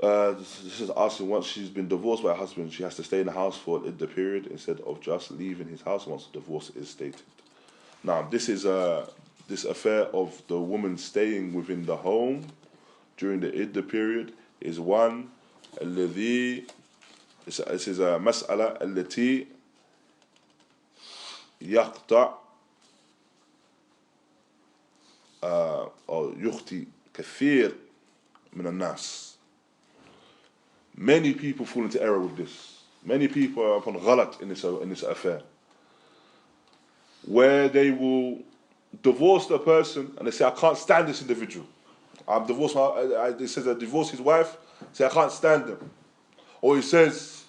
This is asking, once she's been divorced by her husband, she has to stay in the house for the period instead of just leaving his house once the divorce is stated. Now, this affair of the woman staying within the home during the Iddah period is one الذي this is a مسألة التي يقطع أو يخطي كثير من الناس. Many people fall into error with this. Many people are upon ghalat in this affair, where they will divorce the person and they say, I can't stand this individual. I'm divorced. He says, I divorced his wife. Say, I can't stand them. Or he says,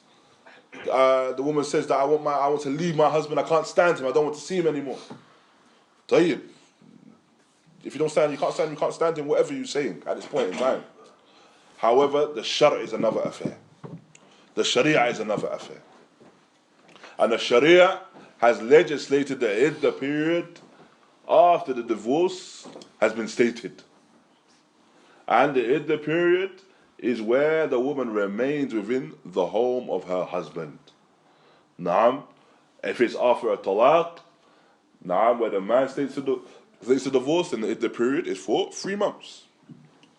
the woman says that I want to leave my husband. I can't stand him. I don't want to see him anymore. Tayyib. If you don't stand, you can't stand him. Whatever you're saying at this point in time. However, the Shar' is another affair. The Sharia is another affair. And the Sharia has legislated the Iddah period after the divorce has been stated. And the Iddah period is where the woman remains within the home of her husband. Naam, if it's after a talaq, naam, where the man states to divorce, then the Iddah period is for 3 months.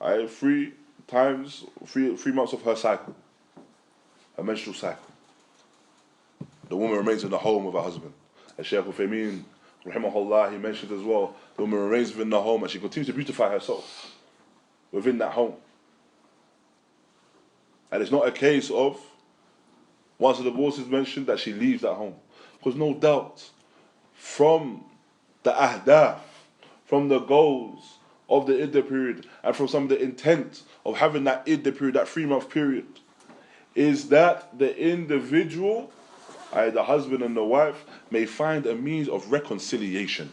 3 months of her cycle, her menstrual cycle. The woman remains in the home of her husband. As Shaykh Uthaymeen, rahimahullah, he mentioned as well, the woman remains within the home and she continues to beautify herself within that home. And it's not a case of, once the divorce is mentioned, that she leaves that home. Because no doubt, from the ahdaf, from the goals of the Iddah period, and from some of the intent of having that Iddah period, that 3-month period, is that the individual, the husband and the wife, may find a means of reconciliation.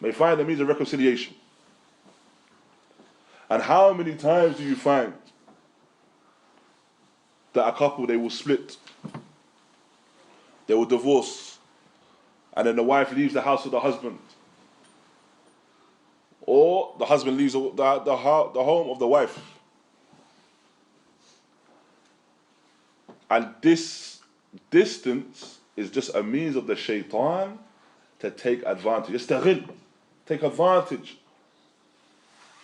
May find a means of reconciliation. And how many times do you find that a couple, they will split, they will divorce, and then the wife leaves the house with the husband, or the husband leaves the home of the wife. And this distance is just a means of the shaitan to take advantage. Take advantage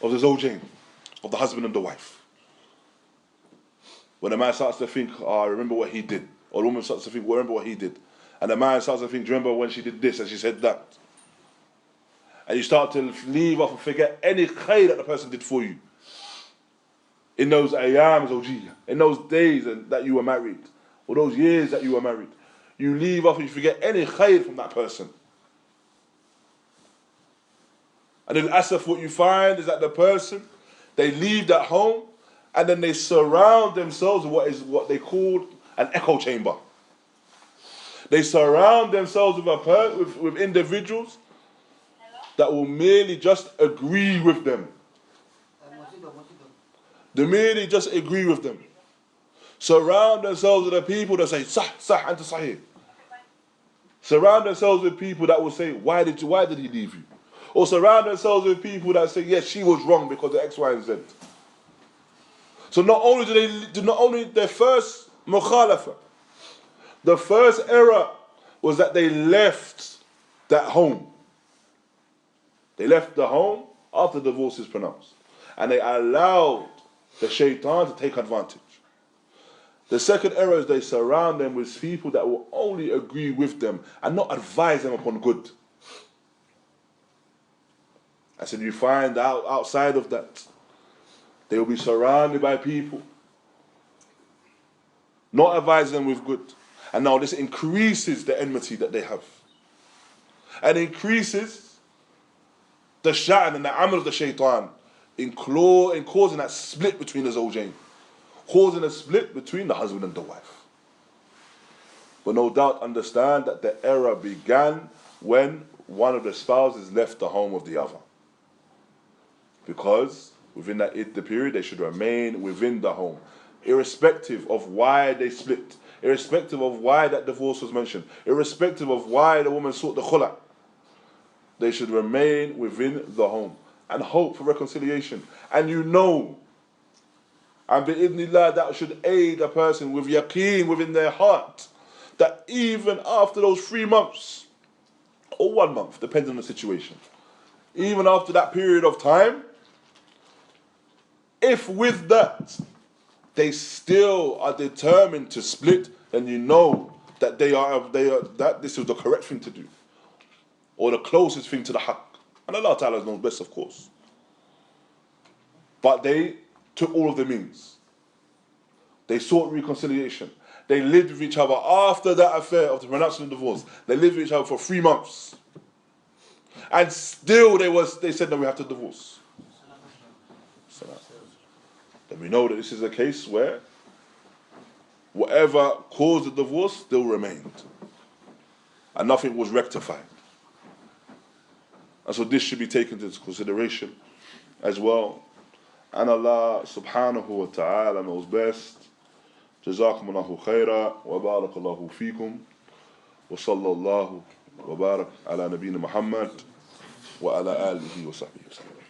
of the zawjain, of the husband and the wife. When a man starts to think, I remember what he did, or the woman starts to think, remember what he did, and the man starts to think, do you remember when she did this and she said that? And you start to leave off and forget any khair that the person did for you. In those ayam zawjiyah, in those days that you were married, or those years that you were married, you leave off and you forget any khair from that person. And then asaf, what you find is that the person, they leave that home and then they surround themselves with what they call an echo chamber. They surround themselves with individuals that will merely just agree with them. They merely just agree with them. Surround themselves with the people that say, Sah, anta sahih. Surround themselves with people that will say, why did he leave you? Or surround themselves with people that say, yes, she was wrong because of X, Y, and Z. So not only their first mukhalafa, the first error was that they left that home. They left the home after the divorce is pronounced. And they allowed the shaitan to take advantage. The second error is they surround them with people that will only agree with them and not advise them upon good. I said, you find out outside of that, they will be surrounded by people not advising them with good. And now this increases the enmity that they have. And increases the sha'n and the amal of the shaitan in causing that split between the zawjain. Causing a split between the husband and the wife. But no doubt understand that the error began when one of the spouses left the home of the other. Because within that Iddah period, they should remain within the home, irrespective of why they split, irrespective of why that divorce was mentioned, irrespective of why the woman sought the khula. They should remain within the home and hope for reconciliation. And you know And bi'idhnillah, that should aid a person with yaqeen within their heart, that even after those 3 months, or 1 month, depending on the situation, even after that period of time, if with that they still are determined to split, then you know that they are that this is the correct thing to do, or the closest thing to the haqq. And Allah Ta'ala knows best, of course. But they took all of the means. They sought reconciliation. They lived with each other after that affair of the pronouncing of divorce. They lived with each other for 3 months. And still they said, no, we have to divorce. So then we know that this is a case where whatever caused the divorce still remained. And nothing was rectified. And so this should be taken into consideration as well. And Allah subhanahu wa ta'ala knows best. جزاكم الله خيرا وبارك الله فيكم وصلى الله وبارك على نبينا محمد وعلى آله وصحبه وسلم.